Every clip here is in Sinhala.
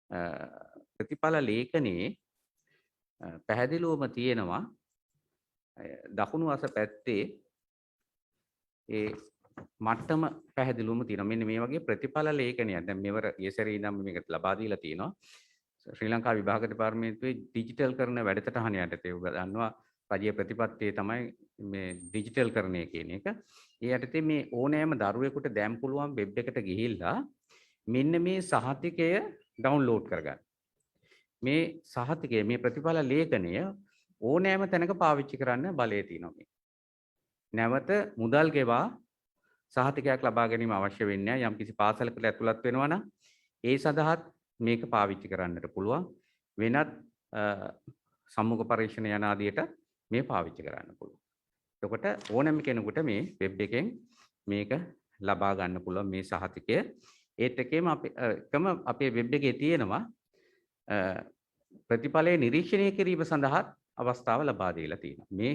අ, ප්‍රතිඵල ලේඛනයේ පැහැදිලිවම තියෙනවා දකුණු අස පැත්තේ ඒ මට්ටම පැහැදිලිවම තියෙනවා. මෙන්න මේ වගේ ප්‍රතිඵල ලේඛනයක්. දැන් මෙවර ඊසරේ ඉඳන් මේක ලබා දීලා තියෙනවා. ශ්‍රී ලංකා විභාග දෙපාර්තමේන්තුවේ ඩිජිටල් කරන වැඩසටහන යටතේ ඔබ දන්නවා රජයේ ප්‍රතිපත්තියේ තමයි මේ ඩිජිටල් කරණය කියන එක. ඒ යටතේ මේ ඕනෑම දරුවෙකුට දැන් පුළුවන් වෙබ් එකට ගිහිල්ලා මෙන්න මේ සහතිකය ඩවුන්ලෝඩ් කරගන්න. මේ සහතිකය මේ ප්‍රතිඵල ලේඛනය ඕනෑම තැනක පාවිච්චි කරන්න බලය තියෙනවා මේ. නැවත මුදල් ගෙවා සහතිකයක් ලබා ගැනීම අවශ්‍ය වෙන්නේ නැහැ. යම්කිසි පාසලකට ඇතුළත් වෙනවා නම් ඒ සඳහාත් මේක පාවිච්චි කරන්නට පුළුවන්. වෙනත් සම්මුඛ පරීක්ෂණ යන ආදියට මේ පාවිච්චි කරන්න පුළුවන්. එතකොට ඕනෑම කෙනෙකුට මේ වෙබ් එකෙන් මේක ලබා ගන්න පුළුවන් මේ සහතිකය. ඒත් එකම අපේ වෙබ් එකේ තියෙනවා ප්‍රතිඵලයේ නිරීක්ෂණය කිරීම සඳහා අවස්ථාව ලබා දීලා තියෙනවා. මේ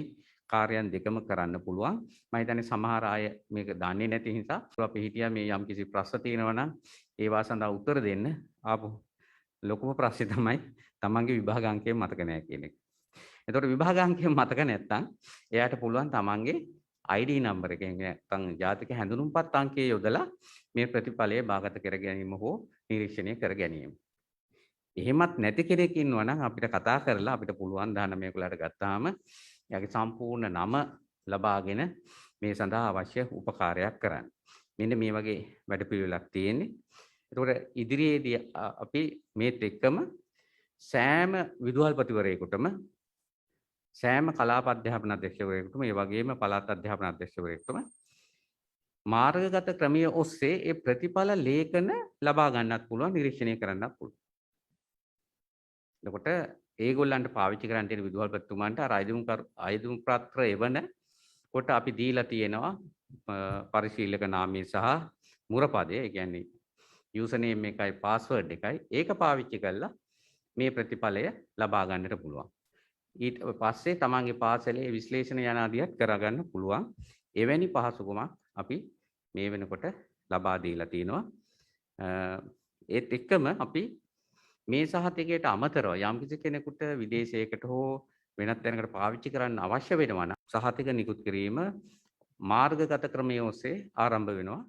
කාර්යයන් දෙකම කරන්න පුළුවන්. මම හිතන්නේ සමහර අය මේක දන්නේ නැති නිසා අපි හිටියා මේ යම්කිසි ප්‍රශ්න තියෙනවා නම් ඒවා සඳහා උත්තර දෙන්න ආපහු ලොකුම ප්‍රශ්නේ තමයි තමන්ගේ විභාග අංකය මතක නැහැ කියන එක. එතකොට විභාග අංකය මතක නැත්නම් එයාට පුළුවන් තමන්ගේ ID නම්බර එකෙන් නැත්නම් ජාතික හැඳුනුම්පත් අංකය යොදලා මේ ප්‍රතිඵලය බාගත කර ගැනීම හෝ නිරීක්ෂණය කර ගැනීම. එහෙමත් නැති කෙනෙක් ඉන්නවා නම් අපිට කතා කරලා අපිට පුළුවන් 19 කුලට ගත්තාම එයාගේ සම්පූර්ණ නම ලබාගෙන මේ සඳහා අවශ්‍ය උපකාරයක් කරන්න. මෙන්න මේ වගේ වැඩපිළිවෙලක් තියෙන්නේ. ඒතකොට ඉදිරියේදී අපි මේත් එක්කම සෑම විදුහල්පතිවරයෙකුටම සෑම කලාප අධ්‍යාපන අධ්‍යක්ෂකවරයෙකුටම ඒ වගේම පළාත් අධ්‍යාපන අධ්‍යක්ෂකවරයෙකුටම මාර්ගගත ක්‍රමයේ ඔස්සේ ඒ ප්‍රතිඵල ලේඛන ලබා ගන්නත් පුළුවන් නිරීක්ෂණය කරන්නත් පුළුවන්. එතකොට ඒගොල්ලන්ට පාවිච්චි කරන්න තියෙන විදුහල්පතිතුමන්ට අර අයදුම් පත්‍ර එවන කොට අපි දීලා තියෙනවා පරිශීලක නාමය සහ මුරපදය. ඒ කියන්නේ යූසර් නේම් එකයි පාස්වර්ඩ් එකයි. ඒක පාවිච්චි කරලා මේ ප්‍රතිඵලය ලබා ගන්නට පුළුවන්. ඊට පස්සේ තමන්ගේ පාසලේ විශ්ලේෂණ යන ආදියත් කරගන්න පුළුවන්. එවැනි පහසුකමක් අපි මේ වෙනකොට ලබා දීලා තිනවා. ඒත් එක්කම අපි මේ සහතිකයට අමතරව යම්කිසි කෙනෙකුට විදේශයකට හෝ වෙනත් තැනකට පාවිච්චි කරන්න අවශ්‍ය වෙනවා නම් සහතික නිකුත් කිරීම මාර්ගගත ක්‍රමයේ ඔස්සේ ආරම්භ වෙනවා.